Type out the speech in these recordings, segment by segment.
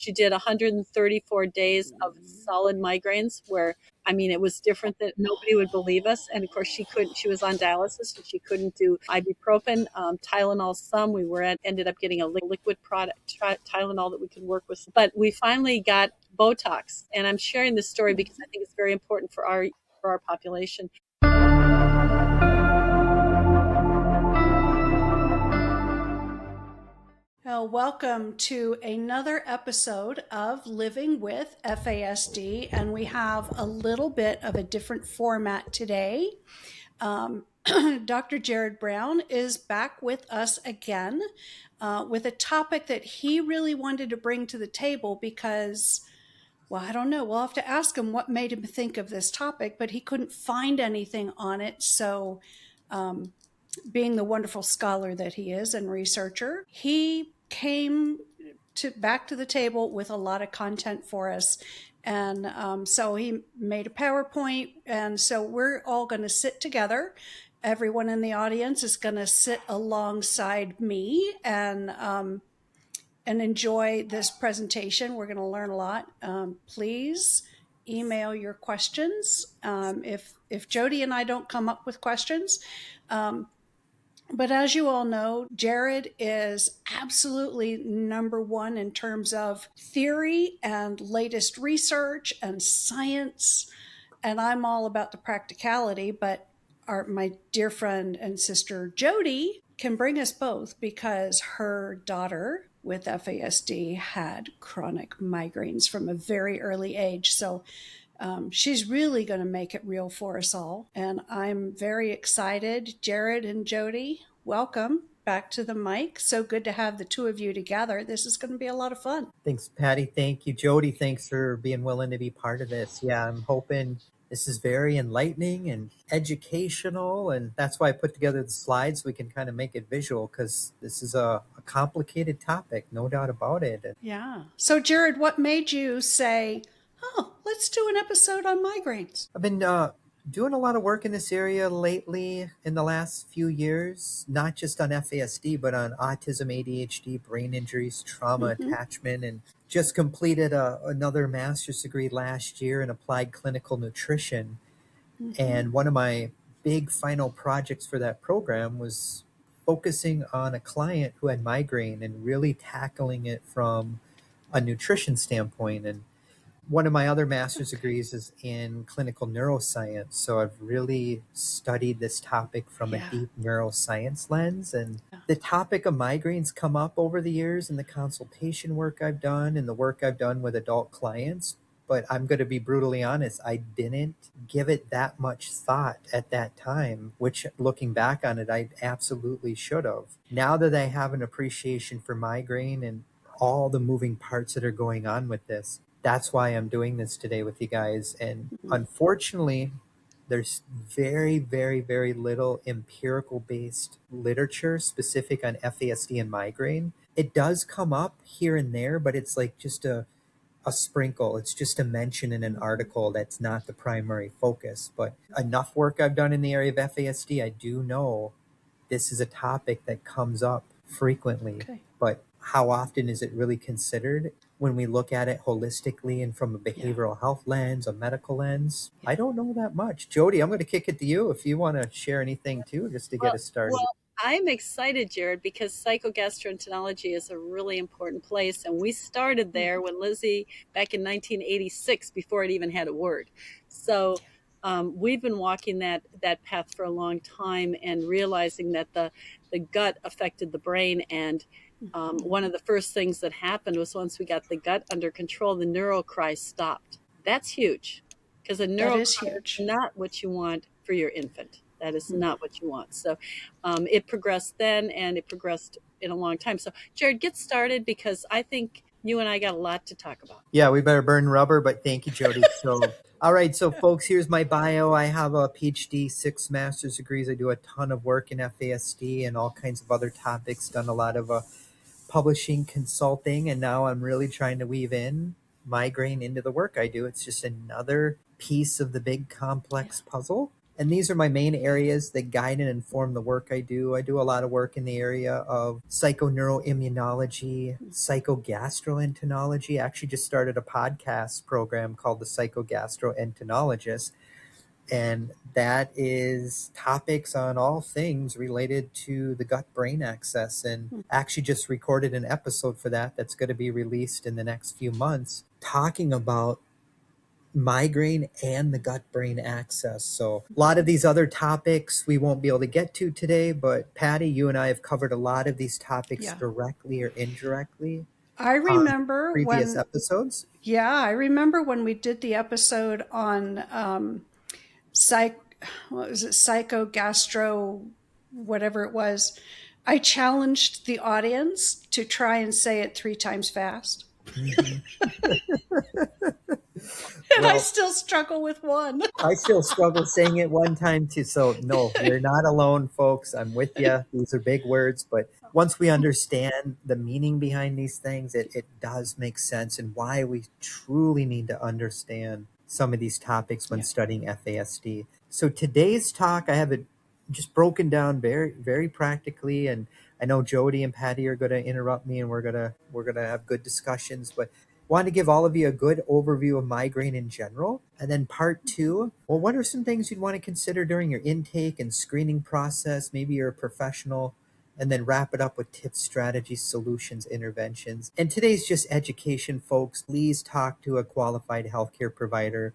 She did 134 days of solid migraines where, I mean, it was different that nobody would believe us. And of course, she was on dialysis and she couldn't do ibuprofen, Tylenol some. Ended up getting a liquid product, Tylenol, that we could work with. But we finally got Botox. And I'm sharing this story because I think it's very important for our population. Welcome to another episode of Living with FASD, and we have a little bit of a different format today. Dr. Jerrod Brown is back with us again with a topic that he really wanted to bring to the table because, well, I don't know. We'll have to ask him what made him think of this topic, but he couldn't find anything on it. So being the wonderful scholar that he is and researcher, he came back to the table with a lot of content for us. And so he made a PowerPoint. And so we're all going to sit together. Everyone in the audience is going to sit alongside me and enjoy this presentation. We're going to learn a lot. Please email your questions if Jodee and I don't come up with questions. But as you all know, Jerrod is absolutely number one in terms of theory and latest research and science. And I'm all about the practicality, but my dear friend and sister Jodee can bring us both because her daughter with FASD had chronic migraines from a very early age. So she's really going to make it real for us all. And I'm very excited. Jerrod and Jodee, welcome back to the mic. So good to have the two of you together. This is going to be a lot of fun. Thanks, Patti. Thank you, Jodee. Thanks for being willing to be part of this. Yeah, I'm hoping this is very enlightening and educational. And that's why I put together the slides so we can kind of make it visual, because this is a complicated topic, no doubt about it. Yeah. So, Jerrod, what made you say, oh, let's do an episode on migraines? I've been doing a lot of work in this area lately in the last few years, not just on FASD, but on autism, ADHD, brain injuries, trauma, attachment, and just completed another master's degree last year in applied clinical nutrition. And one of my big final projects for that program was focusing on a client who had migraine and really tackling it from a nutrition standpoint. And one of my other master's degrees is in clinical neuroscience. So I've really studied this topic from a deep neuroscience lens. And the topic of migraines come up over the years in the consultation work I've done and the work I've done with adult clients. But I'm going to be brutally honest, I didn't give it that much thought at that time, which looking back on it, I absolutely should have. Now that I have an appreciation for migraine and all the moving parts that are going on with this, that's why I'm doing this today with you guys. And unfortunately, there's very, very, very little empirical based literature specific on FASD and migraine. It does come up here and there, but it's like just a sprinkle. It's just a mention in an article. That's not the primary focus. But enough work I've done in the area of FASD, I do know this is a topic that comes up frequently. But how often is it really considered when we look at it holistically and from a behavioral health lens, a medical lens? I don't know that much. Jodee, I'm going to kick it to you if you want to share anything too, just to get us started. Well, I'm excited, Jerrod, because psychogastroenterology is a really important place. And we started there when Lizzie, back in 1986, before it even had a word. So we've been walking that path for a long time and realizing that the gut affected the brain. And one of the first things that happened was once we got the gut under control, the neurocry stopped. That's huge, because a neurocry is not what you want for your infant. That is not what you want. So it progressed then, and it progressed in a long time. So Jerrod, get started, because I think you and I got a lot to talk about. Yeah, we better burn rubber, but thank you, Jodee. So, all right. So folks, here's my bio. I have a PhD, 6 master's degrees. I do a ton of work in FASD and all kinds of other topics, done a lot of publishing, consulting, and now I'm really trying to weave in migraine into the work I do. It's just another piece of the big complex puzzle. And these are my main areas that guide and inform the work I do. I do a lot of work in the area of psychoneuroimmunology, psychogastroenterology. I actually just started a podcast program called the Psychogastroenterologist, and that is topics on all things related to the gut-brain axis. And actually just recorded an episode for that that's going to be released in the next few months, talking about migraine and the gut-brain axis. So a lot of these other topics we won't be able to get to today, but Patti, you and I have covered a lot of these topics Yeah. directly or indirectly I on remember previous when, episodes. yeah, I remember when we did the episode on psych, what was it, psychogastro, whatever it was. I challenged the audience to try and say it 3 times fast. And I Well, still struggle with one. I still struggle saying it one time too. So no, you're not alone, folks. I'm with you. These are big words, but once we understand the meaning behind these things, it does make sense, and why we truly need to understand some of these topics when Yeah. studying FASD. So today's talk, I have it just broken down very, very practically, and I know Jodee and Patti are going to interrupt me, and we're gonna have good discussions, but want to give all of you a good overview of migraine in general. And then part 2, well, what are some things you'd want to consider during your intake and screening process? Maybe you're a professional. And then wrap it up with tips, strategies, solutions, interventions. And today's just education, folks. Please talk to a qualified healthcare provider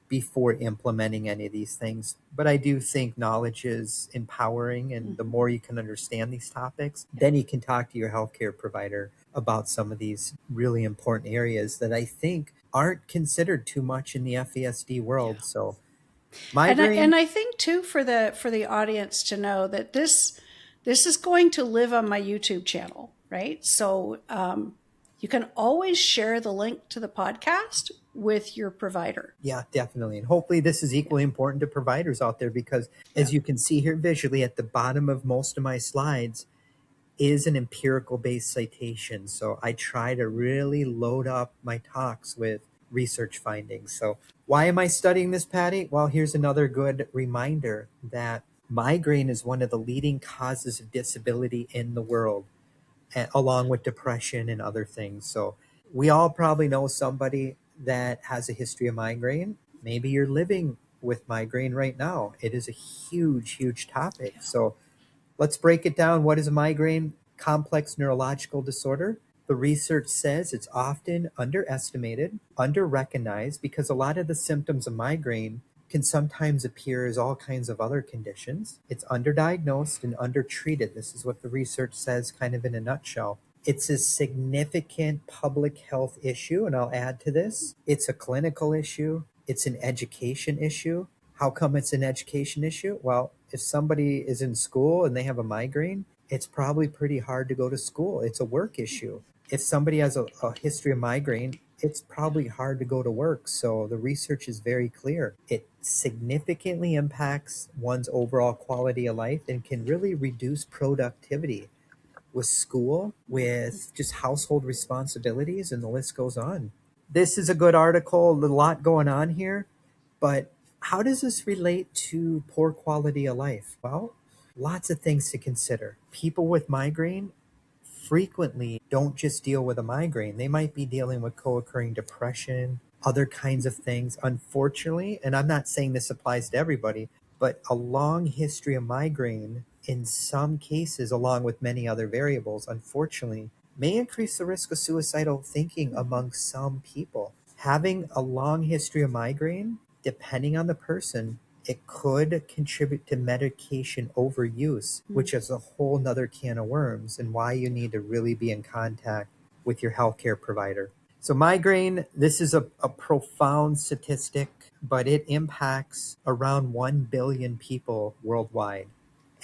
before implementing any of these things. But I do think knowledge is empowering, and the more you can understand these topics, then you can talk to your healthcare provider about some of these really important areas that I think aren't considered too much in the FASD world. So migraine, And I think too, for the audience to know that this is going to live on my YouTube channel, right? So you can always share the link to the podcast with your provider. yeah, definitely. And hopefully this is equally important to providers out there, because as Yeah. you can see here visually at the bottom of most of my slides is an empirical based citation. So I try to really load up my talks with research findings. So why am I studying this, Patti? Well, here's another good reminder that migraine is one of the leading causes of disability in the world, along with depression and other things. So we all probably know somebody that has a history of migraine. Maybe you're living with migraine right now. It is a huge, huge topic. So let's break it down. What is a migraine? Complex neurological disorder. The research says it's often underestimated, underrecognized, because a lot of the symptoms of migraine can sometimes appear as all kinds of other conditions. It's underdiagnosed and undertreated. This is what the research says, kind of in a nutshell. It's a significant public health issue, and I'll add to this, it's a clinical issue, it's an education issue. How come it's an education issue? Well, if somebody is in school and they have a migraine, it's probably pretty hard to go to school. It's a work issue. If somebody has a history of migraine, it's probably hard to go to work. So the research is very clear. It significantly impacts one's overall quality of life and can really reduce productivity with school, with just household responsibilities, and the list goes on. This is a good article, a lot going on here, but how does this relate to poor quality of life? Well, lots of things to consider. People with migraine frequently don't just deal with a migraine. They might be dealing with co-occurring depression, other kinds of things. Unfortunately, and I'm not saying this applies to everybody, but a long history of migraine in some cases, along with many other variables, unfortunately, may increase the risk of suicidal thinking among some people. Having a long history of migraine, depending on the person, it could contribute to medication overuse, which is a whole nother can of worms, and why you need to really be in contact with your healthcare provider. So migraine, this is a profound statistic, but it impacts around 1 billion people worldwide.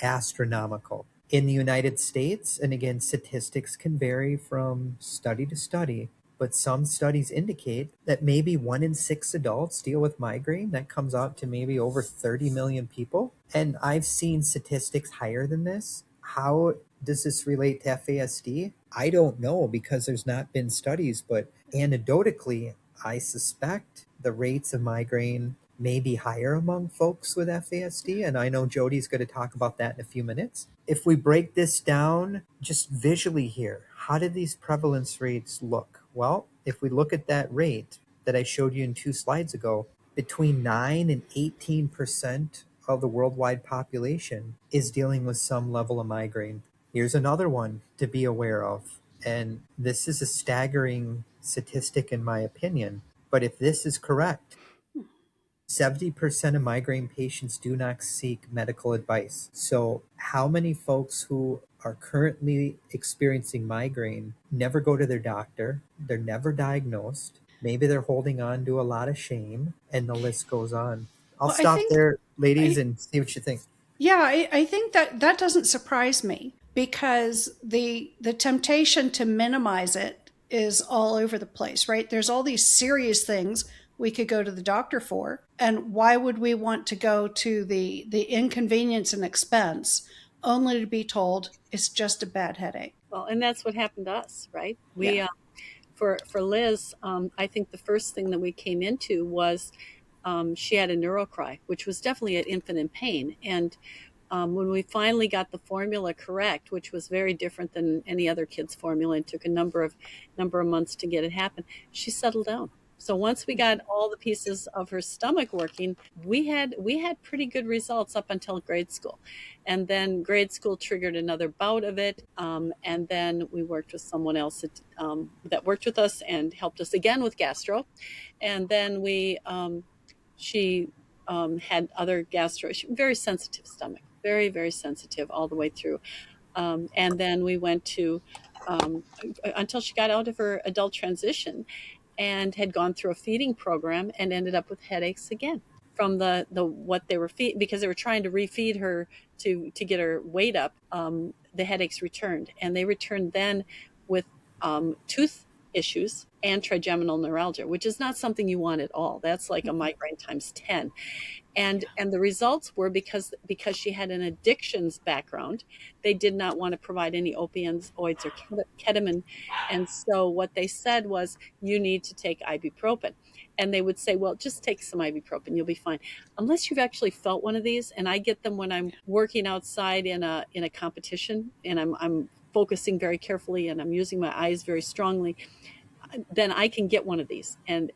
Astronomical. In the United States, and again, statistics can vary from study to study, but some studies indicate that maybe 1 in 6 adults deal with migraine. That comes out to maybe over 30 million people. And I've seen statistics higher than this. How does this relate to FASD? I don't know, because there's not been studies, but anecdotally, I suspect the rates of migraine may be higher among folks with FASD, and I know Jodee's going to talk about that in a few minutes. If we break this down just visually here, how do these prevalence rates look? Well, if we look at that rate that I showed you in 2 slides ago, between 9 and 18% of the worldwide population is dealing with some level of migraine. Here's another one to be aware of, and this is a staggering statistic in my opinion, but if this is correct, 70% of migraine patients do not seek medical advice. So, how many folks who are currently experiencing migraine never go to their doctor? They're never diagnosed. Maybe they're holding on to a lot of shame, and the list goes on. I'll Well, I stop think there, ladies, I and see what you think. yeah, I think that that doesn't surprise me because the temptation to minimize it is all over the place, right? There's all these serious things we could go to the doctor for, and why would we want to go to the inconvenience and expense only to be told it's just a bad headache? Well, and that's what happened to us, right? Yeah. For Liz, I think the first thing that we came into was she had a neurocry, which was definitely an infant in pain. And when we finally got the formula correct, which was very different than any other kid's formula, and took a number of months to get it happen, she settled down. So once we got all the pieces of her stomach working, we had pretty good results up until grade school, and then grade school triggered another bout of it, and then we worked with someone else that worked with us and helped us again with gastro, and then she had other gastro, very sensitive stomach, very, very sensitive all the way through. And then we went to, until she got out of her adult transition and had gone through a feeding program and ended up with headaches again from the what they were feeding, because they were trying to refeed her to get her weight up. The headaches returned, and they returned then with tooth issues and trigeminal neuralgia, which is not something you want at all. That's like a migraine times 10. And the results were because she had an addictions background, they did not want to provide any opioids or ketamine, and so what they said was, you need to take ibuprofen. And they would say, well, just take some ibuprofen, you'll be fine, unless you've actually felt one of these. And I get them when I'm working outside in a competition, and I'm focusing very carefully and I'm using my eyes very strongly, then I can get one of these, and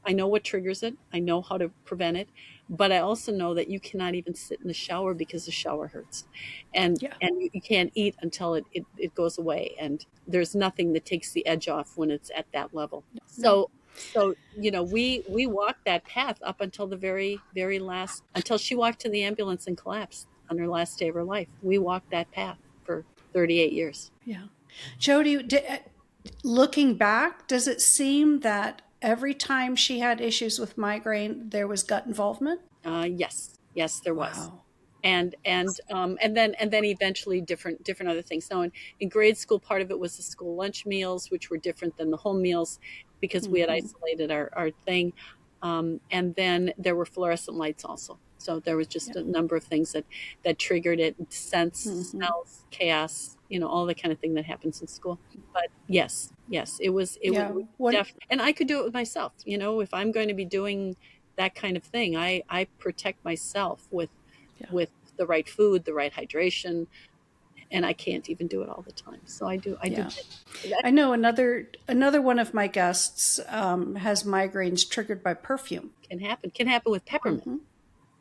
I know what triggers it. I know how to prevent it, but I also know that you cannot even sit in the shower because the shower hurts, and Yeah. you can't eat until it goes away. And there's nothing that takes the edge off when it's at that level. No. So we walked that path up until the very very last, until she walked to the ambulance and collapsed on her last day of her life. We walked that path for 38 years. Yeah. Jodee, looking back, does it seem that every time she had issues with migraine, there was gut involvement? Yes, there was. Wow. And then eventually different other things. Now in grade school, part of it was the school lunch meals, which were different than the home meals because we had isolated our thing. And then there were fluorescent lights also. So there was just a number of things that triggered it: scents, smells, chaos, all the kind of thing that happens in school. But yes, it was definitely, and I could do it with myself. If I'm going to be doing that kind of thing, I protect myself with the right food, the right hydration, and I can't even do it all the time. So I do. I know another one of my guests has migraines triggered by perfume. Can happen with peppermint.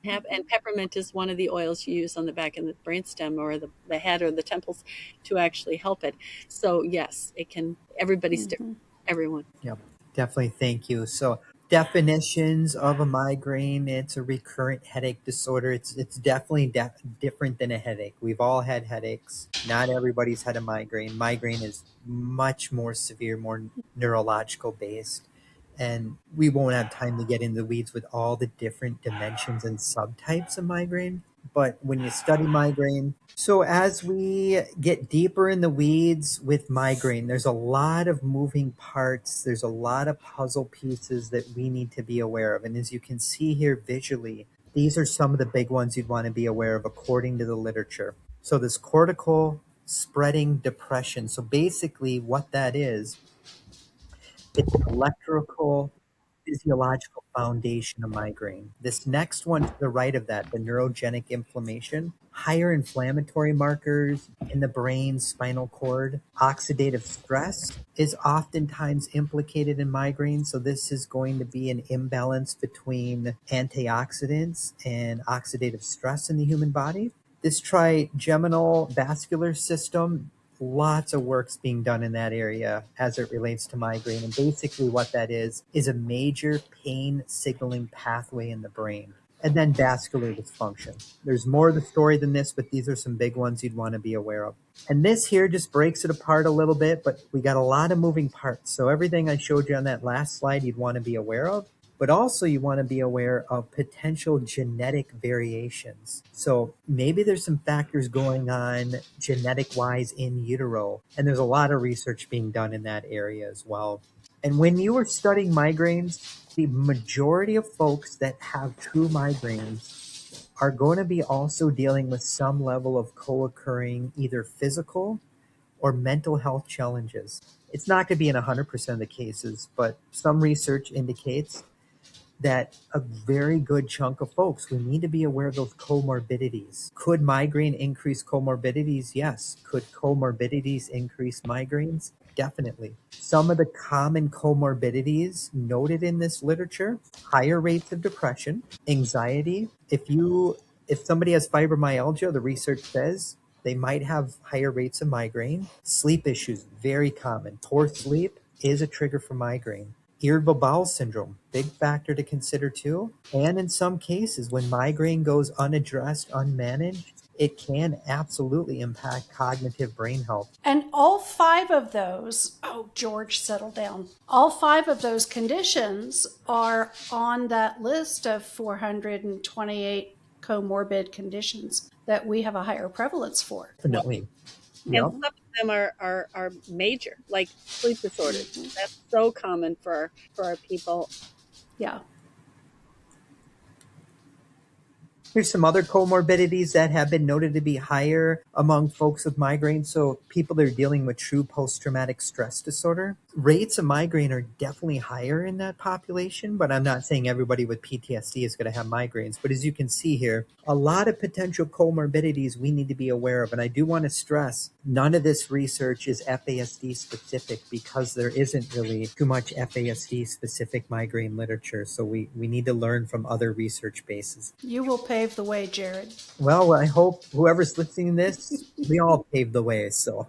And peppermint is one of the oils you use on the back of the brainstem or the head or the temples to actually help it. So yes, it can. Everybody's different. Everyone. Yep, definitely. Thank you. So, definitions of a migraine: it's a recurrent headache disorder. It's definitely different than a headache. We've all had headaches. Not everybody's had a migraine. Migraine is much more severe, more neurological based. And we won't have time to get into the weeds with all the different dimensions and subtypes of migraine. But when you study migraine, so as we get deeper in the weeds with migraine, there's a lot of moving parts. There's a lot of puzzle pieces that we need to be aware of. And as you can see here visually, these are some of the big ones you'd want to be aware of according to the literature. So this cortical spreading depression. So basically what that is, it's an electrical physiological foundation of migraine. This next one to the right of that, the neurogenic inflammation, higher inflammatory markers in the brain, spinal cord, oxidative stress is oftentimes implicated in migraine. So this is going to be an imbalance between antioxidants and oxidative stress in the human body. This trigeminal vascular system, lots of work's being done in that area as it relates to migraine. And basically what that is a major pain signaling pathway in the brain. And then vascular dysfunction. There's more of the story than this, but these are some big ones you'd want to be aware of. And this here just breaks it apart a little bit, but we got a lot of moving parts. So everything I showed you on that last slide, you'd want to be aware of. But also you want to be aware of potential genetic variations. So maybe there's some factors going on genetic-wise in utero, and there's a lot of research being done in that area as well. And when you are studying migraines, the majority of folks that have true migraines are going to be also dealing with some level of co-occurring either physical or mental health challenges. It's not going to be in 100% of the cases, but some research indicates that a very good chunk of folks, we need to be aware of those comorbidities. Could migraine increase comorbidities? Yes. Could comorbidities increase migraines? Definitely. Some of the common comorbidities noted in this literature, higher rates of depression, anxiety. If somebody has fibromyalgia, the research says they might have higher rates of migraine. Sleep issues, very common. Poor sleep is a trigger for migraine. Irritable bowel syndrome, big factor to consider too. And in some cases, when migraine goes unaddressed, unmanaged, it can absolutely impact cognitive brain health. And all 5 of those, oh, George, settle down. All 5 of those conditions are on that list of 428 comorbid conditions that we have a higher prevalence for. Definitely. And Yep. some of them are major, like sleep disorders. That's so common for our people. Yeah. Here's some other comorbidities that have been noted to be higher among folks with migraine. So people that are dealing with true post-traumatic stress disorder. Rates of migraine are definitely higher in that population, but I'm not saying everybody with PTSD is going to have migraines. But as you can see here, a lot of potential comorbidities we need to be aware of. And I do want to stress, none of this research is FASD specific because there isn't really too much FASD specific migraine literature. So we need to learn from other research bases. You will pave the way, Jerrod. Well, I hope whoever's listening to this, we all pave the way. So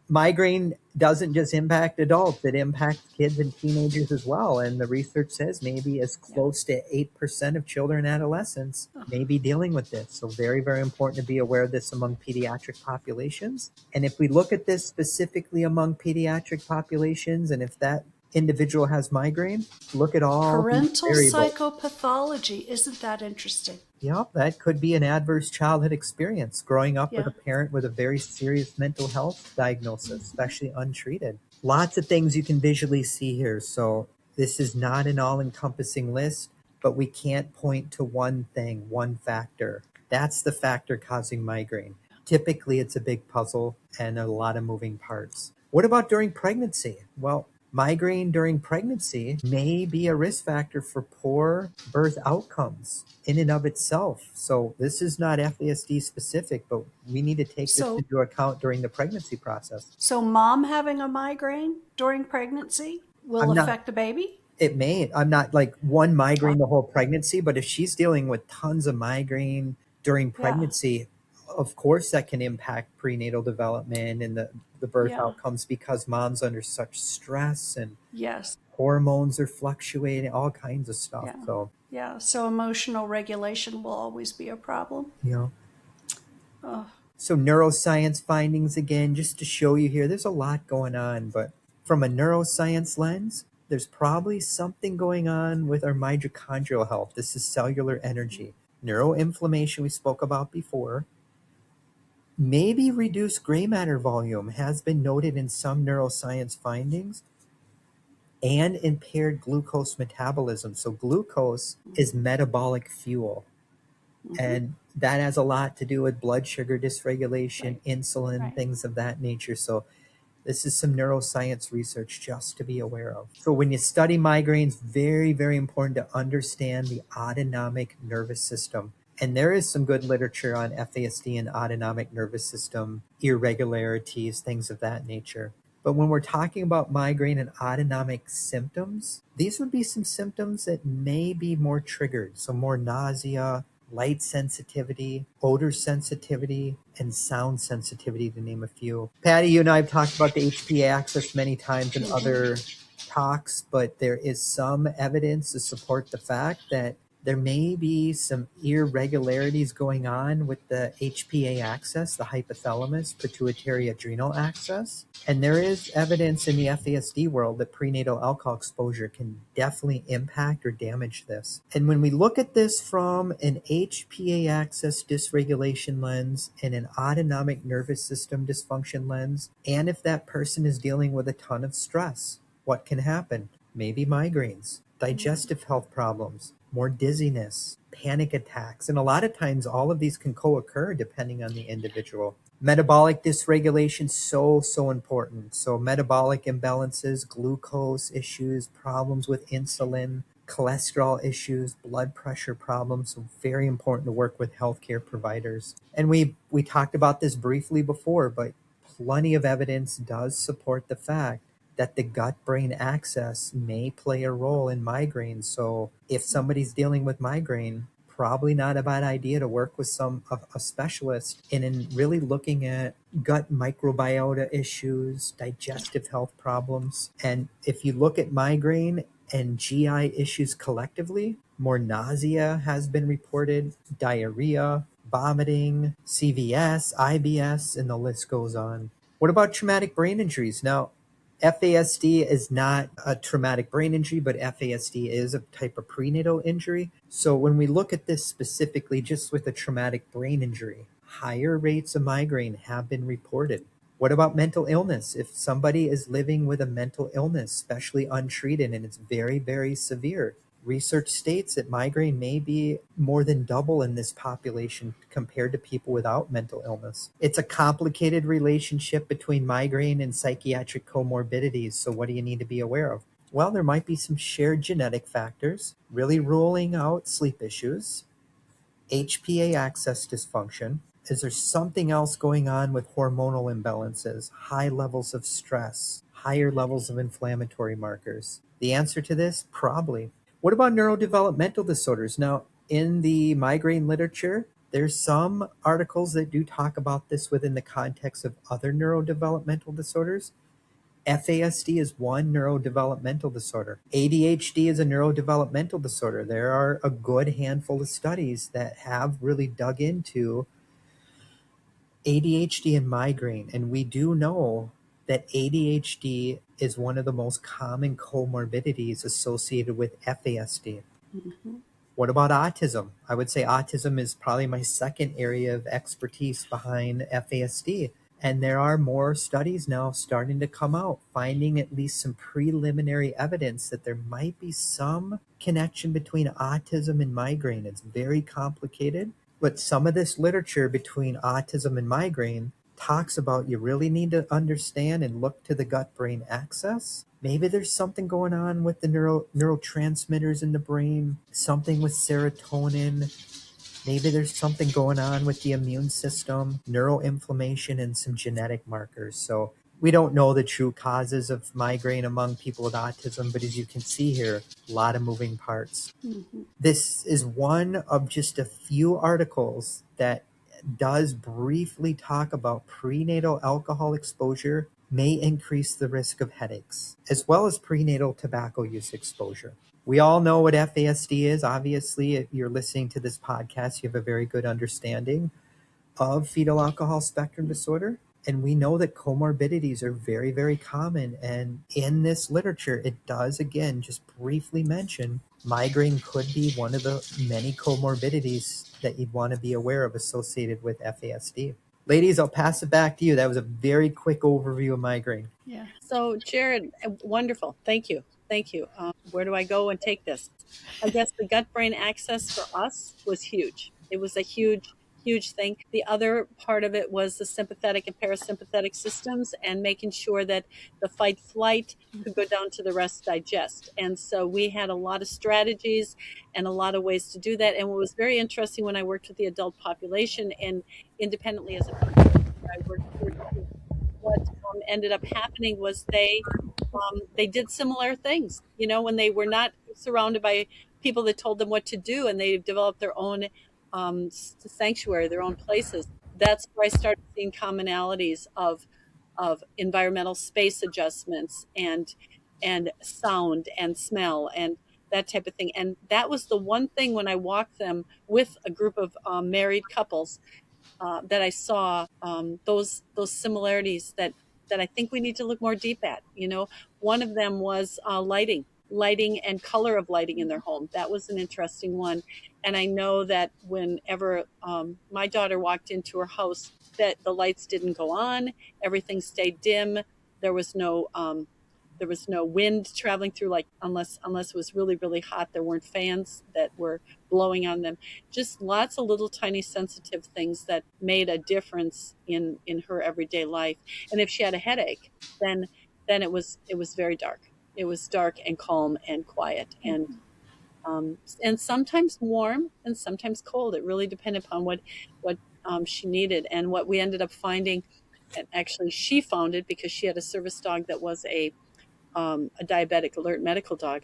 migraine doesn't just impact adults, it impacts kids and teenagers as well. And the research says maybe as close to 8% of children and adolescents may be dealing with this. So very, very important to be aware of this among pediatric populations. And if we look at this specifically among pediatric populations, and if that individual has migraine, look at all Parental these variables. psychopathology. Isn't that interesting? Yep, that could be an adverse childhood experience, growing up with a parent with a very serious mental health diagnosis, especially untreated. Lots of things you can visually see here. So this is not an all-encompassing list, but we can't point to one thing, one factor. That's the factor causing migraine. Typically, it's a big puzzle and a lot of moving parts. What about during pregnancy? Well, migraine during pregnancy may be a risk factor for poor birth outcomes in and of itself. So this is not FASD specific, but we need to take this into account during the pregnancy process. So mom having a migraine during pregnancy will affect the baby? It may. I'm not like one migraine the whole pregnancy, but if she's dealing with tons of migraine during pregnancy, of course that can impact prenatal development and the birth outcomes because mom's under such stress and hormones are fluctuating, all kinds of stuff. So emotional regulation will always be a problem. So neuroscience findings again, just to show you here, there's a lot going on, but from a neuroscience lens, there's probably something going on with our mitochondrial health. This is cellular energy. Neuroinflammation we spoke about before. Maybe reduced gray matter volume has been noted in some neuroscience findings, and impaired glucose metabolism. So glucose is metabolic fuel. And that has a lot to do with blood sugar dysregulation, insulin, things of that nature. So This is some neuroscience research just to be aware of. So when you study migraines, very, very important to understand the autonomic nervous system. And there is some good literature on FASD and autonomic nervous system irregularities, things of that nature. But when we're talking about migraine and autonomic symptoms, these would be some symptoms that may be more triggered. So more nausea, light sensitivity, odor sensitivity, and sound sensitivity, to name a few. Patti, you and I have talked about the HPA axis many times in other talks, but there is some evidence to support the fact that there may be some irregularities going on with the HPA axis, the hypothalamus pituitary adrenal axis. And there is evidence in the FASD world that prenatal alcohol exposure can definitely impact or damage this. And when we look at this from an HPA axis dysregulation lens and an autonomic nervous system dysfunction lens, and if that person is dealing with a ton of stress, what can happen? Maybe migraines, digestive health problems, more dizziness, panic attacks, and a lot of times all of these can co-occur depending on the individual. Metabolic dysregulation, so important. So metabolic imbalances, glucose issues, problems with insulin, cholesterol issues, blood pressure problems. So very important to work with healthcare providers. And we talked about this briefly before, but plenty of evidence does support the fact that the gut-brain axis may play a role in migraine. So if somebody's dealing with migraine, probably not a bad idea to work with a specialist in really looking at gut microbiota issues, digestive health problems. And if you look at migraine and GI issues collectively, more nausea has been reported, diarrhea, vomiting, CVS, IBS, and the list goes on. What about traumatic brain injuries? Now, FASD is not a traumatic brain injury, but FASD is a type of prenatal injury. So when we look at this specifically just with a traumatic brain injury, higher rates of migraine have been reported. What about mental illness? If somebody is living with a mental illness, especially untreated, and it's very, very severe, research states that migraine may be more than double in this population compared to people without mental illness. It's a complicated relationship between migraine and psychiatric comorbidities. So what do you need to be aware of? Well, there might be some shared genetic factors, really ruling out sleep issues, HPA axis dysfunction. Is there something else going on with hormonal imbalances, high levels of stress, higher levels of inflammatory markers? The answer to this, probably. What about neurodevelopmental disorders? Now, in the migraine literature, there's some articles that do talk about this within the context of other neurodevelopmental disorders. FASD is one neurodevelopmental disorder. ADHD is a neurodevelopmental disorder. There are a good handful of studies that have really dug into ADHD and migraine, and we do know that ADHD is one of the most common comorbidities associated with FASD. What about autism? I would say autism is probably my second area of expertise behind FASD. And there are more studies now starting to come out, finding at least some preliminary evidence that there might be some connection between autism and migraine. It's very complicated, but some of this literature between autism and migraine talks about you really need to understand and look to the gut-brain axis. Maybe there's something going on with the neurotransmitters in the brain, something with serotonin. Maybe there's something going on with the immune system, neuroinflammation, and some genetic markers. So we don't know the true causes of migraine among people with autism, but as you can see here, a lot of moving parts. This is one of just a few articles that does briefly talk about prenatal alcohol exposure may increase the risk of headaches, as well as prenatal tobacco use exposure. We all know what FASD is. Obviously, if you're listening to this podcast, you have a very good understanding of fetal alcohol spectrum disorder. And we know that comorbidities are very, very common. And in this literature, it does, again, just briefly mention migraine could be one of the many comorbidities that you'd want to be aware of associated with FASD. Ladies, I'll pass it back to you. That was a very quick overview of migraine. Yeah. So, Jerrod, wonderful. Thank you. Thank you. Where do I go and take this? I guess the gut brain access for us was huge. It was a huge huge thing. The other part of it was the sympathetic and parasympathetic systems and making sure that the fight flight could go down to the rest digest. And so we had a lot of strategies and a lot of ways to do that. And what was very interesting when I worked with the adult population and independently as a I worked for, what ended up happening was they did similar things, you know, when they were not surrounded by people that told them what to do, and they developed their own sanctuary, their own places. That's where I started seeing commonalities of environmental space adjustments and sound and smell and that type of thing. And that was the one thing when I walked them with a group of married couples that I saw those similarities that I think we need to look more deep at. You know, one of them was lighting and color of lighting in their home. That was an interesting one. And I know that whenever my daughter walked into her house, that the lights didn't go on, everything stayed dim. There was no there was no wind traveling through, like unless it was really really hot. There weren't fans that were blowing on them. Just lots of little tiny sensitive things that made a difference in her everyday life. And if she had a headache, then it was very dark. It was dark and calm and quiet and sometimes warm and sometimes cold. It really depended upon what she needed. And what we ended up finding, and actually she found it because she had a service dog that was a diabetic alert medical dog.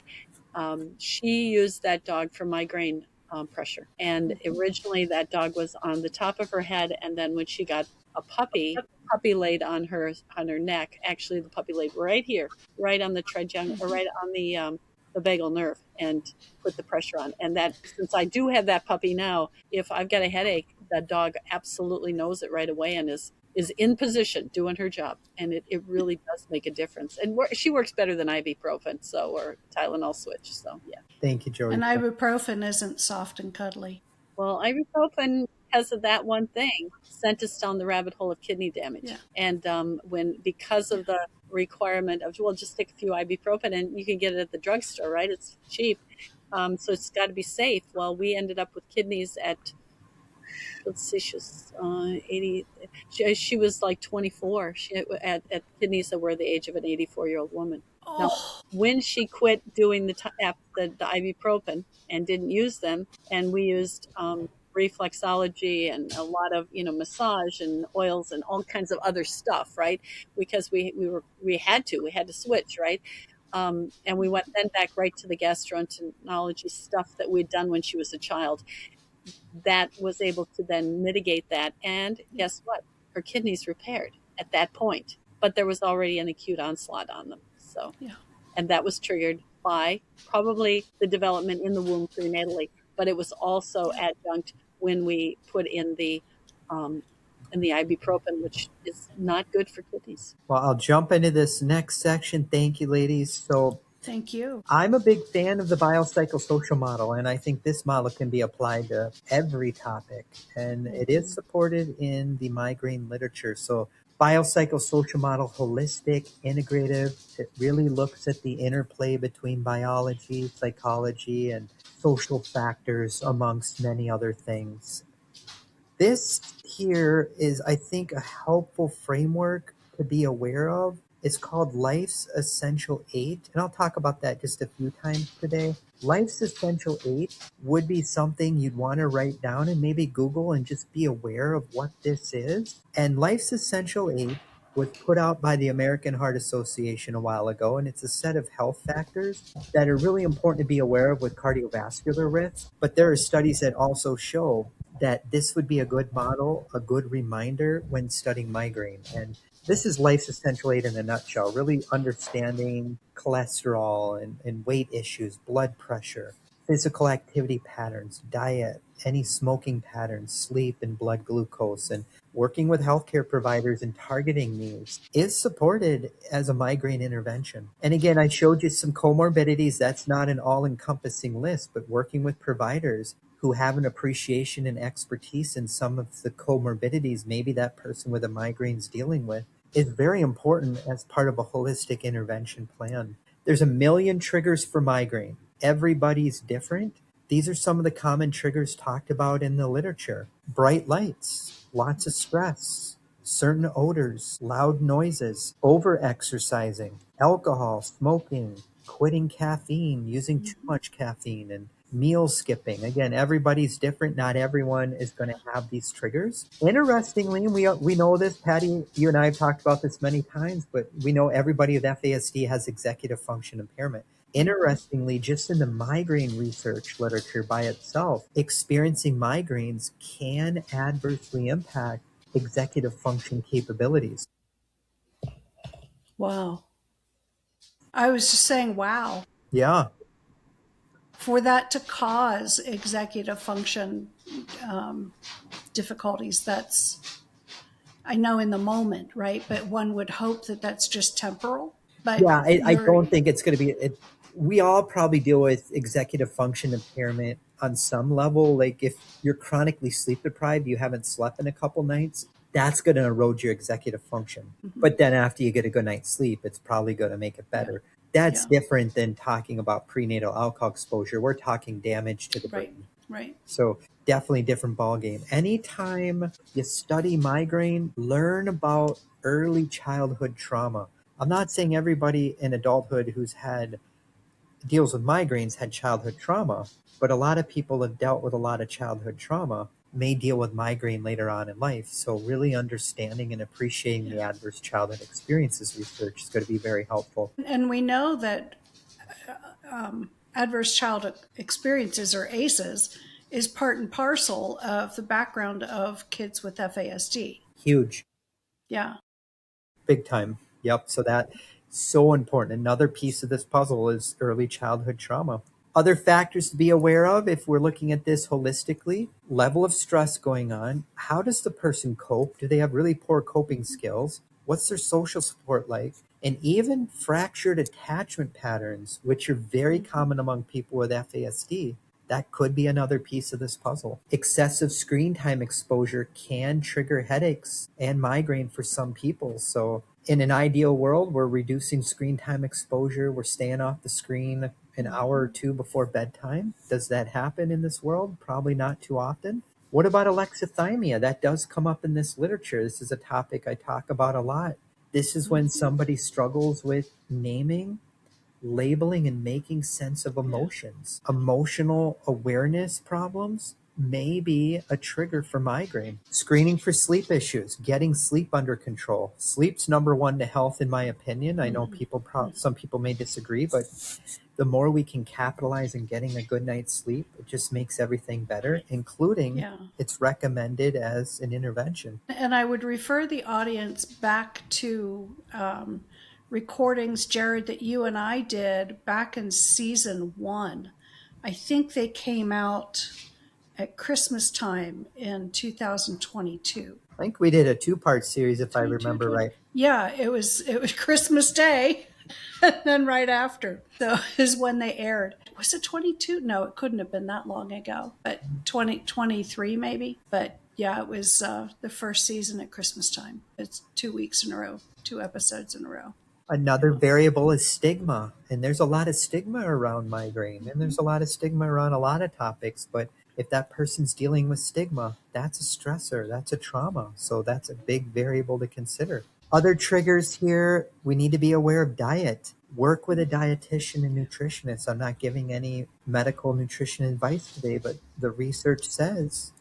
She used that dog for migraine pressure. And originally, that dog was on the top of her head, and then when she got a puppy, the puppy laid on her neck. Actually, the puppy laid right here, right on the trigeminal, or right on the vagal nerve, and put the pressure on. And that, since I do have that puppy now, if I've got a headache, that dog absolutely knows it right away and is in position doing her job, and it really does make a difference. And she works better than ibuprofen, so, or Tylenol switch. So yeah. Thank you, Jodee. And ibuprofen isn't soft and cuddly. Well, ibuprofen, because of that one thing, sent us down the rabbit hole of kidney damage. Yeah. And because of the requirement of, well, just take a few ibuprofen and you can get it at the drugstore, right? It's cheap. So it's got to be safe. Well, we ended up with kidneys at, let's see, she was 80. She was like 24. She at kidneys that were the age of an 84-year-old woman. Now, Oh, when she quit doing the ibuprofen and didn't use them, and we used reflexology and a lot of massage and oils and all kinds of other stuff, right? Because we had to switch, right? And we went then back right to the gastroenterology stuff that we'd done when she was a child. That was able to then mitigate that. And guess what? Her kidneys repaired at that point, but there was already an acute onslaught on them. So, yeah. and that was triggered by probably the development in the womb prenatally, but it was also adjunct when we put in the ibuprofen, which is not good for kidneys. Well, I'll jump into this next section. Thank you, ladies. So Thank you. I'm a big fan of the biopsychosocial model, and I think this model can be applied to every topic, and it is supported in the migraine literature. So biopsychosocial model, holistic, integrative, it really looks at the interplay between biology, psychology, and social factors, amongst many other things. This here is, I think, a helpful framework to be aware of. It's called Life's Essential 8, and I'll talk about that just a few times today. Life's Essential 8 would be something you'd want to write down and maybe Google and just be aware of what this is. And Life's Essential 8 was put out by the American Heart Association a while ago, and it's a set of health factors that are really important to be aware of with cardiovascular risk. But there are studies that also show that this would be a good model, a good reminder when studying migraine. And this is Life's Essential 8 in a nutshell, really understanding cholesterol and weight issues, blood pressure, physical activity patterns, diet, any smoking patterns, sleep, and blood glucose, and working with healthcare providers and targeting these is supported as a migraine intervention. And again, I showed you some comorbidities. That's not an all-encompassing list, but working with providers who have an appreciation and expertise in some of the comorbidities maybe that person with a migraine is dealing with is very important as part of a holistic intervention plan. There's a million triggers for migraine. Everybody's different. These are some of the common triggers talked about in the literature. Bright lights, lots of stress, certain odors, loud noises, over-exercising, alcohol, smoking, quitting caffeine, using too much caffeine, and meal skipping. Again, everybody's different. Not everyone is going to have these triggers. Interestingly, we know this, Patti, you and I have talked about this many times, but we know everybody with FASD has executive function impairment. Interestingly, just in the migraine research literature by itself, experiencing migraines can adversely impact executive function capabilities. Wow. I was just saying, wow. Yeah. For that to cause executive function difficulties, I know in the moment, right? But one would hope that that's just temporal. But Yeah, I don't think it's going to be. We all probably deal with executive function impairment on some level. Like if you're chronically sleep deprived, you haven't slept in a couple nights, that's going to erode your executive function. But then after you get a good night's sleep, it's probably going to make it better. That's different than talking about prenatal alcohol exposure. We're talking damage to the brain. Right. So definitely different ballgame. Anytime you study migraine, learn about early childhood trauma. I'm not saying everybody in adulthood who's had deals with migraines had childhood trauma, but a lot of people have dealt with a lot of childhood trauma may deal with migraine later on in life. So really understanding and appreciating the adverse childhood experiences research is going to be very helpful. And we know that adverse childhood experiences, or ACEs, is part and parcel of the background of kids with FASD. Huge. Yeah. Big time. Yep. So that's so important. Another piece of this puzzle is early childhood trauma. Other factors to be aware of if we're looking at this holistically: level of stress going on. How does the person cope? Do they have really poor coping skills? What's their social support like? And even fractured attachment patterns, which are very common among people with FASD. That could be another piece of this puzzle. Excessive screen time exposure can trigger headaches and migraine for some people. So in an ideal world, we're reducing screen time exposure. We're staying off the screen an hour or two before bedtime. Does that happen in this world? Probably not too often. What about alexithymia? That does come up in this literature. This is a topic I talk about a lot. This is when somebody struggles with naming, labeling, and making sense of emotions. Emotional awareness problems may be a trigger for migraine. Screening for sleep issues, getting sleep under control. Sleep's number one to health, in my opinion. I know some people may disagree, but the more we can capitalize in getting a good night's sleep, it just makes everything better, including it's recommended as an intervention. And I would refer the audience back to recordings, Jerrod, that you and I did back in season 1. I think they came out at Christmas time in 2022. I think we did a 2-part series, if I remember right. Yeah, it was Christmas Day, and then right after, so is when they aired. Was it 22? No, it couldn't have been that long ago, but 2023 maybe. But yeah, it was the first season at Christmas time. It's 2 weeks in a row, 2 episodes in a row. Another variable is stigma, and there's a lot of stigma around migraine, and there's a lot of stigma around a lot of topics, but if that person's dealing with stigma, that's a stressor, that's a trauma, so that's a big variable to consider. Other triggers here, we need to be aware of diet. Work with a dietitian and nutritionist. I'm not giving any medical nutrition advice today, but the research says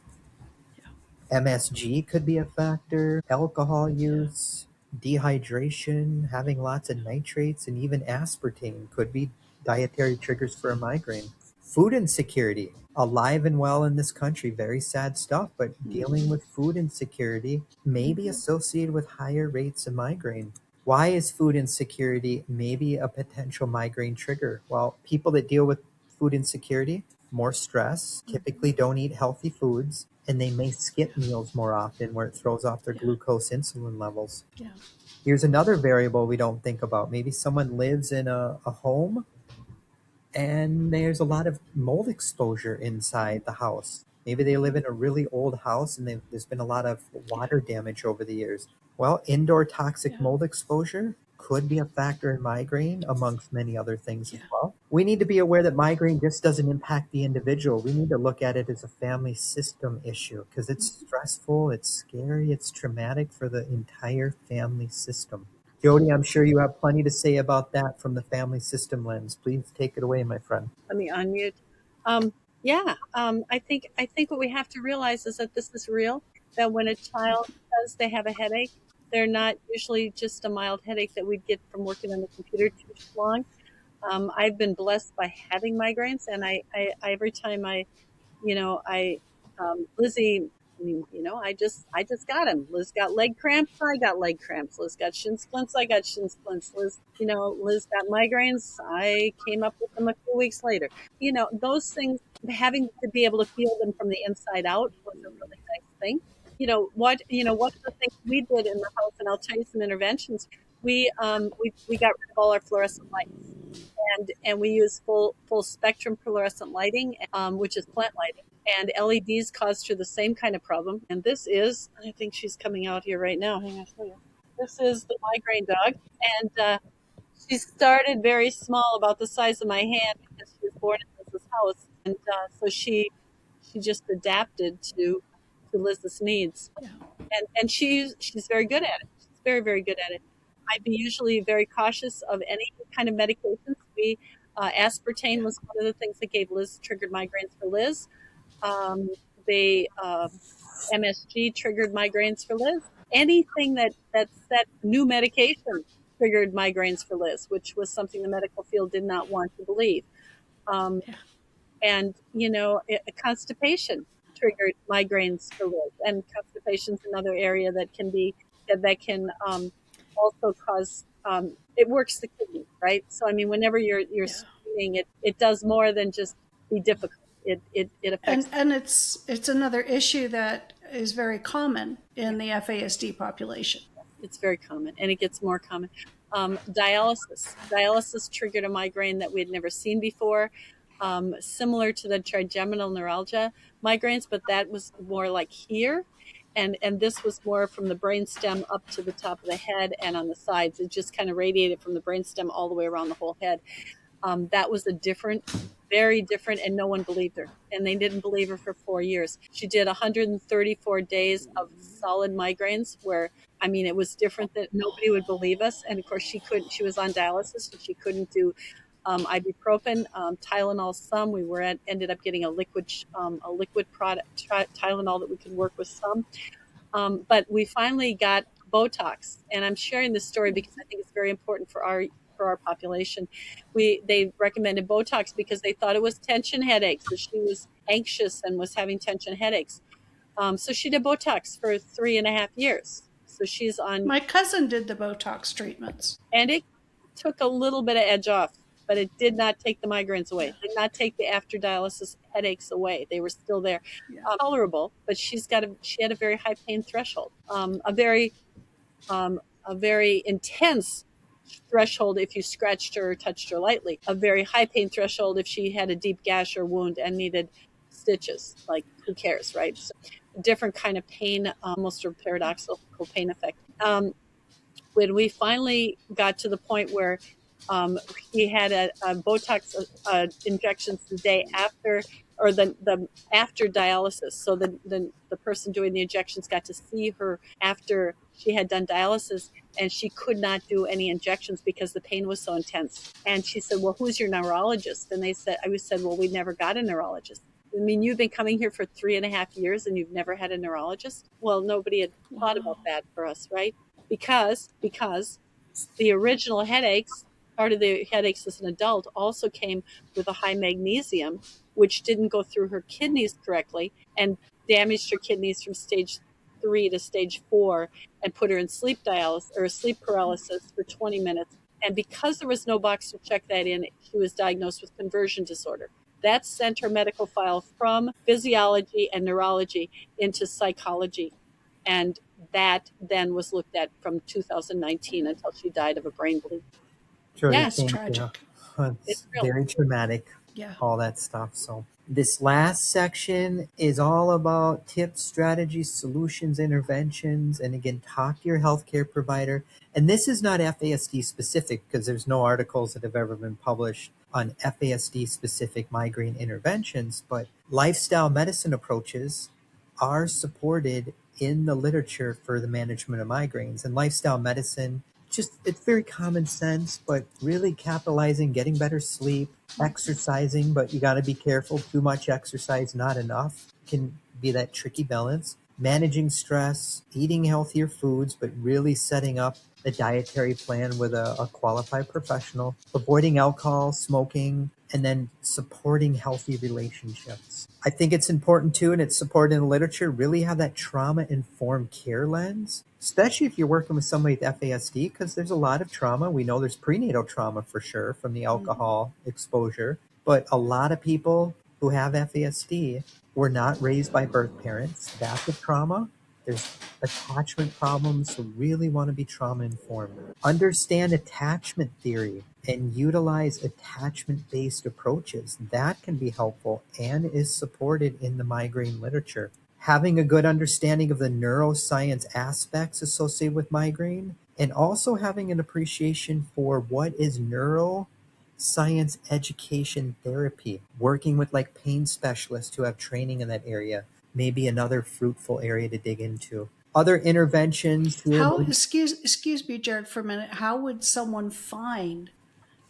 MSG could be a factor, alcohol use, dehydration, having lots of nitrates, and even aspartame could be dietary triggers for a migraine. Food insecurity, alive and well in this country, very sad stuff, but dealing with food insecurity may be associated with higher rates of migraine. Why is food insecurity maybe a potential migraine trigger? Well, people that deal with food insecurity, more stress, typically don't eat healthy foods, and they may skip meals more often, where it throws off their glucose insulin levels. Here's another variable we don't think about. Maybe someone lives in a home and there's a lot of mold exposure inside the house. Maybe they live in a really old house and there's been a lot of water damage over the years. Well, indoor toxic mold exposure could be a factor in migraine, amongst many other things as Yeah. well. We need to be aware that migraine just doesn't impact the individual. We need to look at it as a family system issue because it's stressful, it's scary, it's traumatic for the entire family system. Jodee, I'm sure you have plenty to say about that from the family system lens. Please take it away, my friend. Let me unmute. Yeah, I think what we have to realize is that this is real. That when a child says they have a headache, they're not usually just a mild headache that we'd get from working on the computer too long. I've been blessed by having migraines, and I every time I Lizzie, I just got him. Liz got leg cramps, I got leg cramps. Liz got shin splints, I got shin splints. Liz got migraines, I came up with them a few weeks later. Those things, having to be able to feel them from the inside out was a really nice thing. One of the things we did in the house, and I'll tell you some interventions. We got rid of all our fluorescent lights, and we use full spectrum fluorescent lighting, which is plant lighting. And LEDs caused her the same kind of problem. And this is, I think she's coming out here right now. Hang on, I'll show you. This is the migraine dog, and she started very small, about the size of my hand, because she was born in Liz's house, and so she just adapted to Liz's needs, Yeah. and she's very good at it. She's very, very good at it. I'd be usually very cautious of any kind of medications. Aspartame Yeah. was one of the things that gave Liz, triggered migraines for Liz. Um, they MSG triggered migraines for Liz. Anything that set new medication triggered migraines for Liz, which was something the medical field did not want to believe. Um, Yeah. and constipation triggered migraines for Liz, and constipation is another area that can also cause, it works the kidney, right? So I mean, whenever you're Yeah. screening, it does more than just be difficult. It affects. And it's another issue that is very common in the FASD population. It's very common, and it gets more common. Dialysis triggered a migraine that we had never seen before, similar to the trigeminal neuralgia migraines, but that was more like here. And this was more from the brainstem up to the top of the head and on the sides. It just kind of radiated from the brainstem all the way around the whole head. That was very different, and no one believed her. And they didn't believe her for 4 years. She did 134 days of solid migraines where, I mean, it was different, that nobody would believe us. And of course, she was on dialysis, and she couldn't do ibuprofen, Tylenol. Ended up getting a liquid product, Tylenol, that we could work with some. But we finally got Botox, and I'm sharing this story because I think it's very important for our population. They recommended Botox because they thought it was tension headaches, that she was anxious and was having tension headaches. So she did Botox for 3.5 years. So she's on, My cousin did the Botox treatments. and it took a little bit of edge off, but it did not take the migraines away. Yeah. It did not take the after dialysis headaches away. They were still there. Yeah. Tolerable, but she had a very high pain threshold, a very intense threshold if you scratched her or touched her lightly, a very high pain threshold if she had a deep gash or wound and needed stitches. Like, who cares, right? So, different kind of pain, almost a paradoxical pain effect. When we finally got to the point where he had a Botox injections the day after, or the after dialysis. So the person doing the injections got to see her after she had done dialysis, and she could not do any injections because the pain was so intense. And she said, "Well, who's your neurologist?" And I said, "Well, we never got a neurologist." I mean, you've been coming here for 3.5 years and you've never had a neurologist? Well, nobody had thought Wow. about that for us, right? Because the original headaches, part of the headaches as an adult, also came with a high magnesium, which didn't go through her kidneys correctly and damaged her kidneys from stage 3 to stage 4, and put her in sleep dialysis or sleep paralysis for 20 minutes. And because there was no box to check that in, she was diagnosed with conversion disorder. That sent her medical file from physiology and neurology into psychology. And that then was looked at from 2019 until she died of a brain bleed. Jodee, Yeah, That's thank you. tragic. it's It's real. very traumatic. Yeah. all that stuff. So this last section is all about tips, strategies, solutions, interventions, and again, talk to your healthcare provider. And this is not FASD specific because there's no articles that have ever been published on FASD specific migraine interventions, but lifestyle medicine approaches are supported in the literature for the management of migraines. And lifestyle medicine, just it's very common sense, but really capitalizing, getting better sleep, exercising, but you got to be careful. Too much exercise, not enough, can be that tricky balance. Managing stress, eating healthier foods, but really setting up the dietary plan with a qualified professional, avoiding alcohol, smoking, and then supporting healthy relationships. I think it's important too, and it's supported in the literature, really have that trauma-informed care lens, especially if you're working with somebody with FASD, because there's a lot of trauma. We know there's prenatal trauma for sure from the alcohol exposure, but a lot of people who have FASD were not raised by birth parents. That's a trauma. There's attachment problems, so really want to be trauma informed. Understand attachment theory and utilize attachment-based approaches. That can be helpful and is supported in the migraine literature. Having a good understanding of the neuroscience aspects associated with migraine, and also having an appreciation for what is neuroscience education therapy. Working with like pain specialists who have training in that area may be another fruitful area to dig into. Other interventions here. How, excuse me, Jerrod, for a minute. How would someone find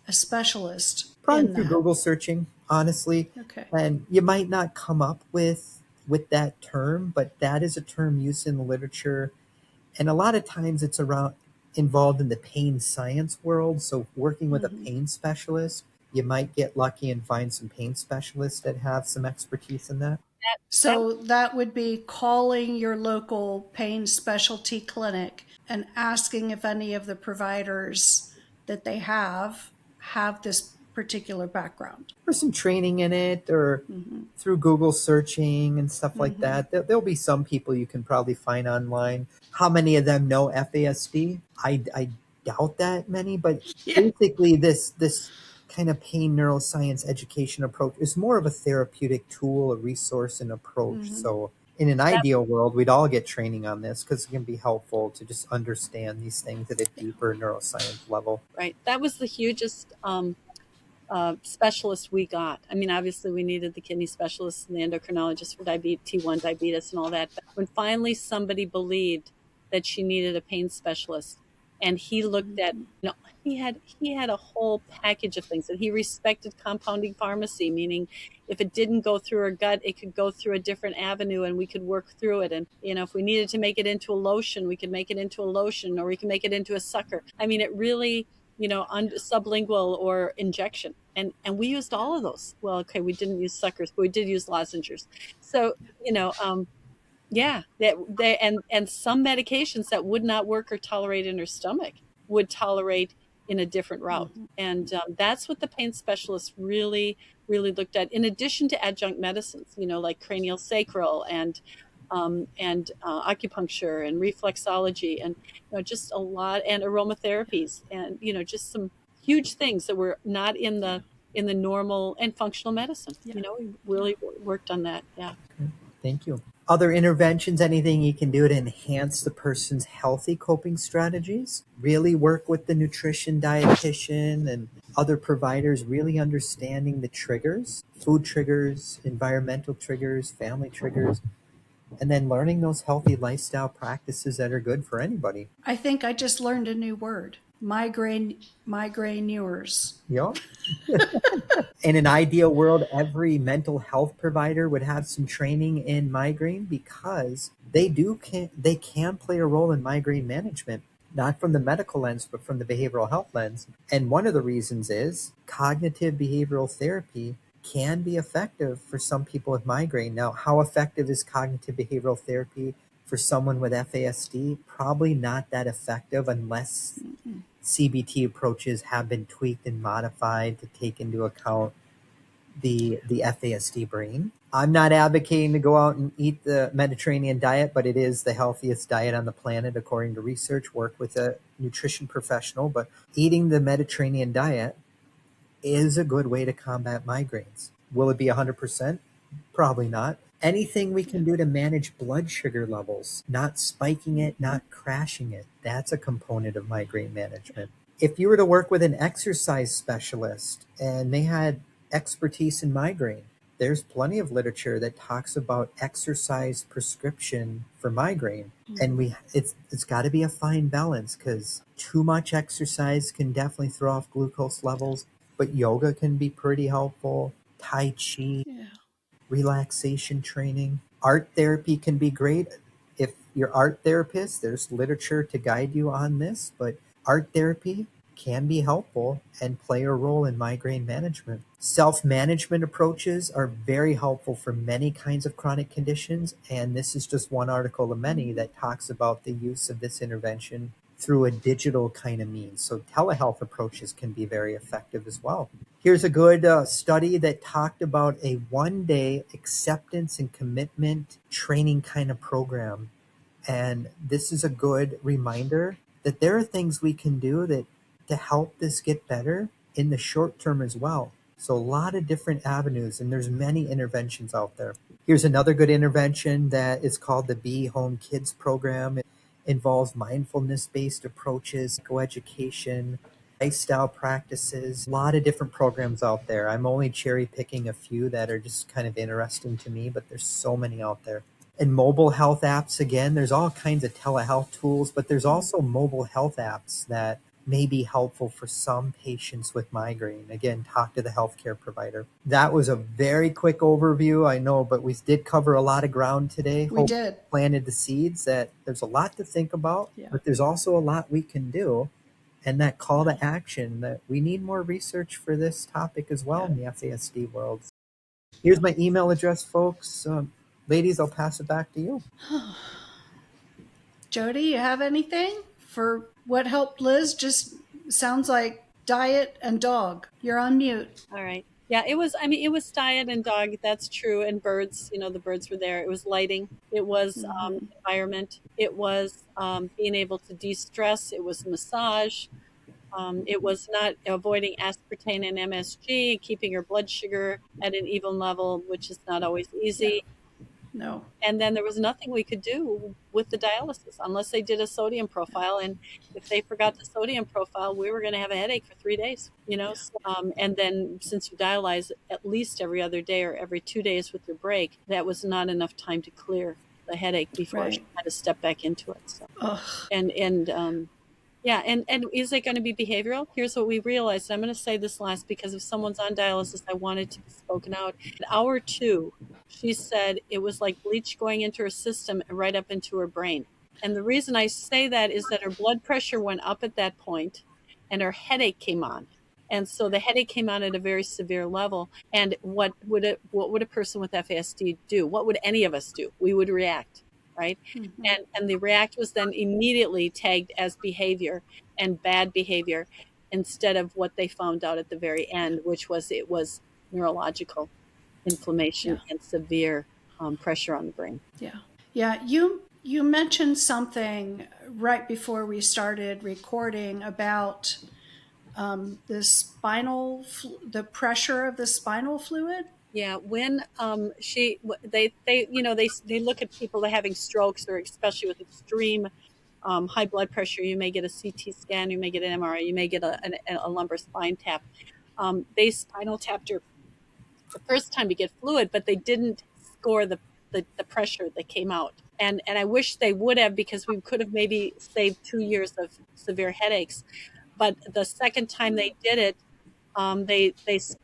a specialist Probably in through that? Google searching, honestly. Okay. And you might not come up with that term, but that is a term used in the literature. And a lot of times it's around involved in the pain science world. So working with a pain specialist, you might get lucky and find some pain specialists that have some expertise in that. That So that would be calling your local pain specialty clinic and asking if any of the providers that they have this particular background. Or some training in it, or through Google searching and stuff like that. There'll be some people you can probably find online. How many of them know FASD? I doubt that many, but Yeah. basically this kind of pain neuroscience education approach is more of a therapeutic tool, a resource, and approach. So in an that ideal world, we'd all get training on this because it can be helpful to just understand these things at a deeper neuroscience level. right. That was the hugest specialist we got. I mean, obviously, we needed the kidney specialist and the endocrinologist for diabetes, T1 diabetes, and all that. But when finally somebody believed that she needed a pain specialist, and he looked at, he had a whole package of things, and he respected compounding pharmacy, meaning if it didn't go through her gut, it could go through a different avenue, and we could work through it. And if we needed to make it into a lotion, we could make it into a lotion, or we could make it into a sucker. I mean, it really sublingual or injection. And we used all of those. Well, okay, we didn't use suckers, but we did use lozenges. So, yeah, that they and some medications that would not work or tolerate in her stomach would tolerate in a different route. And that's what the pain specialists really, really looked at, in addition to adjunct medicines, like cranial sacral and acupuncture and reflexology and just a lot, and aromatherapies, and just some huge things that were not in the normal and functional medicine. We really worked on that. Yeah. Thank you. Other interventions, anything you can do to enhance the person's healthy coping strategies. Really work with the nutrition dietitian and other providers, really understanding the triggers, food triggers, environmental triggers, family triggers, and then learning those healthy lifestyle practices that are good for anybody. I think I just learned a new word. Migraineurs. Yeah. In an ideal world, every mental health provider would have some training in migraine because they can play a role in migraine management, not from the medical lens, but from the behavioral health lens. And one of the reasons is cognitive behavioral therapy can be effective for some people with migraine. Now, how effective is cognitive behavioral therapy for someone with FASD? Probably not that effective unless CBT approaches have been tweaked and modified to take into account the FASD brain. I'm not advocating to go out and eat the Mediterranean diet, but it is the healthiest diet on the planet according to research. Work with a nutrition professional, but eating the Mediterranean diet is a good way to combat migraines. Will it be 100%? Probably not. Anything we can do to manage blood sugar levels, not spiking it, not crashing it, that's a component of migraine management. If you were to work with an exercise specialist and they had expertise in migraine, there's plenty of literature that talks about exercise prescription for migraine. And it's got to be a fine balance, because too much exercise can definitely throw off glucose levels, but yoga can be pretty helpful. Tai chi, Yeah. relaxation training. Art therapy can be great. If you're art therapist, there's literature to guide you on this, but art therapy can be helpful and play a role in migraine management. Self-management approaches are very helpful for many kinds of chronic conditions, and this is just one article of many that talks about the use of this intervention through a digital kind of means. So telehealth approaches can be very effective as well. Here's a good study that talked about a 1-day acceptance and commitment training kind of program. And this is a good reminder that there are things we can do that to help this get better in the short term as well. So a lot of different avenues, and there's many interventions out there. Here's another good intervention that is called the Be Home Kids program. It involves mindfulness-based approaches, coeducation, lifestyle practices, a lot of different programs out there. I'm only cherry picking a few that are just kind of interesting to me, but there's so many out there. And mobile health apps, again, there's all kinds of telehealth tools, but there's also mobile health apps that may be helpful for some patients with migraine. Again, talk to the healthcare provider. That was a very quick overview, I know, but we did cover a lot of ground today. We did. Planted the seeds that there's a lot to think about, Yeah. but there's also a lot we can do. And that call to action, that we need more research for this topic as well in the FASD world. Here's my email address, folks. Ladies, I'll pass it back to you. Jodee, you have anything for what helped Liz? Just sounds like diet and dog. You're on mute. All right. Yeah, it was diet and dog. That's true. And birds, the birds were there. It was lighting. It was environment. It was being able to de-stress. It was massage. It was not avoiding aspartame and MSG, keeping your blood sugar at an even level, which is not always easy. No. And then there was nothing we could do with the dialysis unless they did a sodium profile. And if they forgot the sodium profile, we were going to have a headache for 3 days, So, and then since you dialyze at least every other day or every 2 days with your break, that was not enough time to clear the headache before she had to step back into it. So, yeah, and is it going to be behavioral? Here's what we realized. I'm going to say this last because if someone's on dialysis, I want it to be spoken out. At hour 2, she said it was like bleach going into her system and right up into her brain. And the reason I say that is that her blood pressure went up at that point and her headache came on. And so the headache came on at a very severe level. And what would a person with FASD do? What would any of us do? We would react. Right. And the react was then immediately tagged as behavior and bad behavior instead of what they found out at the very end, which was it was neurological inflammation and severe pressure on the brain. Yeah. You mentioned something right before we started recording about the pressure of the spinal fluid. Yeah, when they look at people that are having strokes, or especially with extreme high blood pressure, you may get a CT scan, you may get an MRI, you may get a lumbar spine tap. They spinal tapped her the first time to get fluid, but they didn't score the pressure that came out. And I wish they would have, because we could have maybe saved 2 years of severe headaches. But the second time they did it, they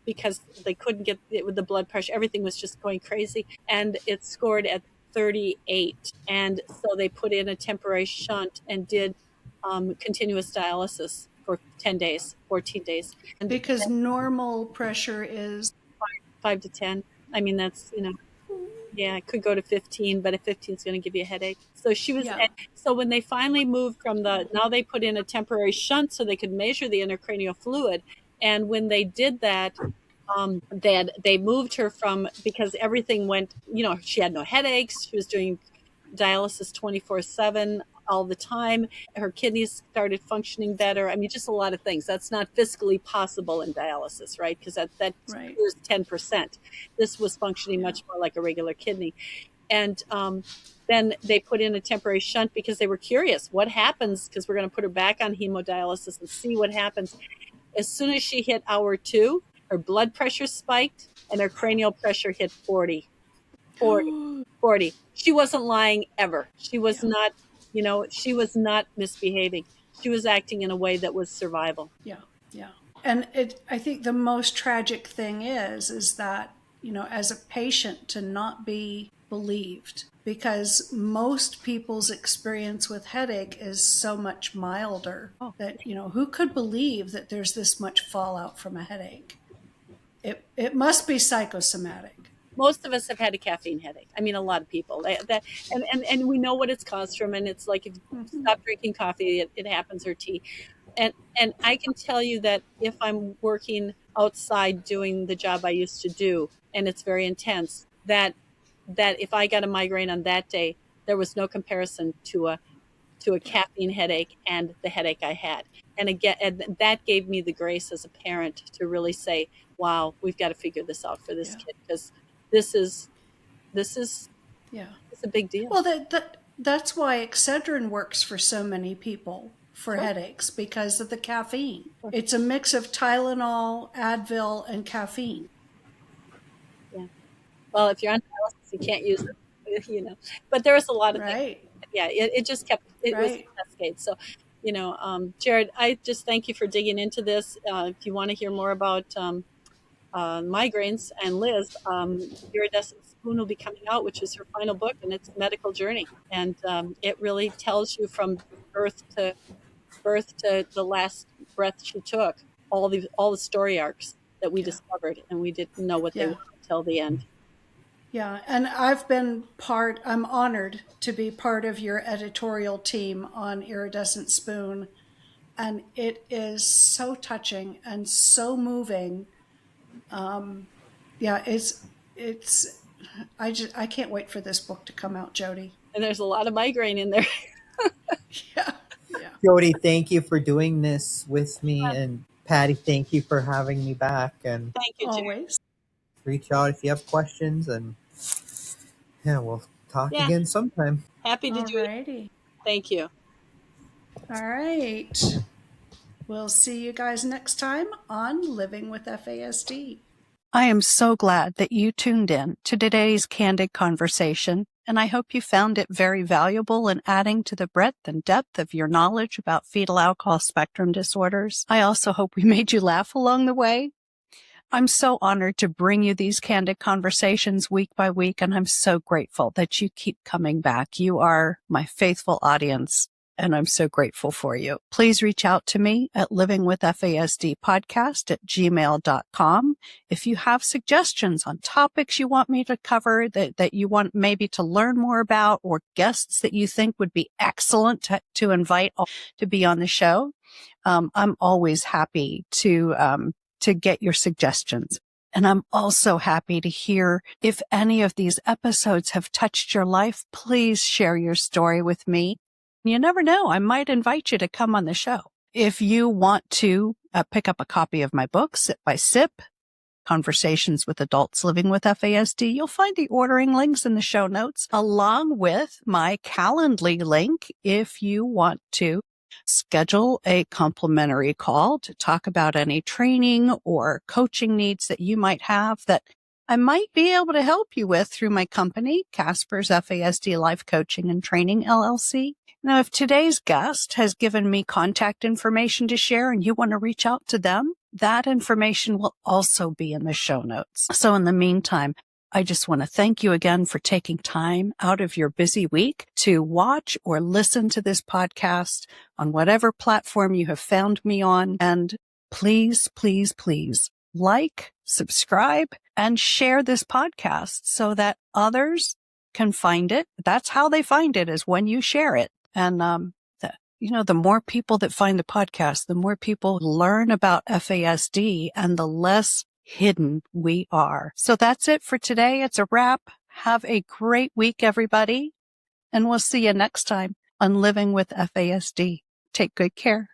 because they couldn't get it with the blood pressure, everything was just going crazy, and it scored at 38, and so they put in a temporary shunt and did continuous dialysis for 10 days, 14 days, and because normal pressure is 5 to 10. I mean, that's yeah, it could go to 15, but if 15 is going to give you a headache. So she was. So when they finally moved from now they put in a temporary shunt so they could measure the intracranial fluid. And when they did that, they moved her from, because everything went, she had no headaches. She was doing dialysis 24/7. all the time. Her kidneys started functioning better. I mean, just a lot of things. That's not physically possible in dialysis, right? Because that Right. clears 10%. This was functioning Yeah. much more like a regular kidney. And then they put in a temporary shunt because they were curious what happens, because we're going to put her back on hemodialysis and see what happens. As soon as she hit hour 2, her blood pressure spiked and her cranial pressure hit 40. 40. She wasn't lying ever. She was Yeah. not, she was not misbehaving. She was acting in a way that was survival. Yeah. Yeah. And I think the most tragic thing is that, as a patient, to not be believed, because most people's experience with headache is so much milder Oh. that, who could believe that there's this much fallout from a headache? It must be psychosomatic. Most of us have had a caffeine headache. I mean, a lot of people. And we know what it's caused from. And it's like, if you stop drinking coffee, it happens, or tea. And I can tell you that if I'm working outside doing the job I used to do, and it's very intense, that if I got a migraine on that day, there was no comparison to a caffeine headache and the headache I had. And again, and that gave me the grace as a parent to really say, wow, we've got to figure this out for this kid, because this is Yeah. it's a big deal. Well, that's why Excedrin works for so many people for Sure. headaches, because of the caffeine. Sure. It's a mix of Tylenol, Advil, and caffeine. Yeah. Well, if you're on dialysis, you can't use it, But there was a lot of things. Right. Yeah, it just kept, it was a Right. cascade. So, Jerrod, I just thank you for digging into this. If you want to hear more about migraines, and Liz, Iridescent Spoon will be coming out, which is her final book, and it's a medical journey. And it really tells you from birth to the last breath she took, all the story arcs that we discovered, and we didn't know what they were until the end. Yeah, and I'm honored to be part of your editorial team on Iridescent Spoon. And it is so touching and so moving. Yeah, I can't wait for this book to come out, Jodee. And there's a lot of migraine in there. Yeah. Yeah. Jodee, thank you for doing this with me. And Patti, thank you for having me back. And Thank you, Jerrod. Always. reach out if you have questions. And yeah, we'll talk again sometime. Happy to do it. Alrighty. Thank you. All right. We'll see you guys next time on Living with FASD. I am so glad that you tuned in to today's candid conversation, and I hope you found it very valuable in adding to the breadth and depth of your knowledge about fetal alcohol spectrum disorders. I also hope we made you laugh along the way. I'm so honored to bring you these candid conversations week by week, and I'm so grateful that you keep coming back. You are my faithful audience, and I'm so grateful for you. Please reach out to me at livingwithfasdpodcast@gmail.com. If you have suggestions on topics you want me to cover, that you want maybe to learn more about, or guests that you think would be excellent to invite to be on the show, I'm always happy to get your suggestions. And I'm also happy to hear if any of these episodes have touched your life. Please share your story with me. You never know, I might invite you to come on the show. If you want to pick up a copy of my book, Sip by Sip, Conversations with Adults Living with FASD, you'll find the ordering links in the show notes, along with my Calendly link if you want to schedule a complimentary call to talk about any training or coaching needs that you might have that I might be able to help you with through my company, Kasper's FASD Life Coaching and Training, LLC. Now, if today's guest has given me contact information to share and you want to reach out to them, that information will also be in the show notes. So in the meantime, I just want to thank you again for taking time out of your busy week to watch or listen to this podcast on whatever platform you have found me on. And please, please, please like, subscribe, and share this podcast so that others can find it. That's how they find it, is when you share it. And, the more people that find the podcast, the more people learn about FASD and the less hidden we are. So that's it for today. It's a wrap. Have a great week, everybody. And we'll see you next time. on living with FASD. Take good care.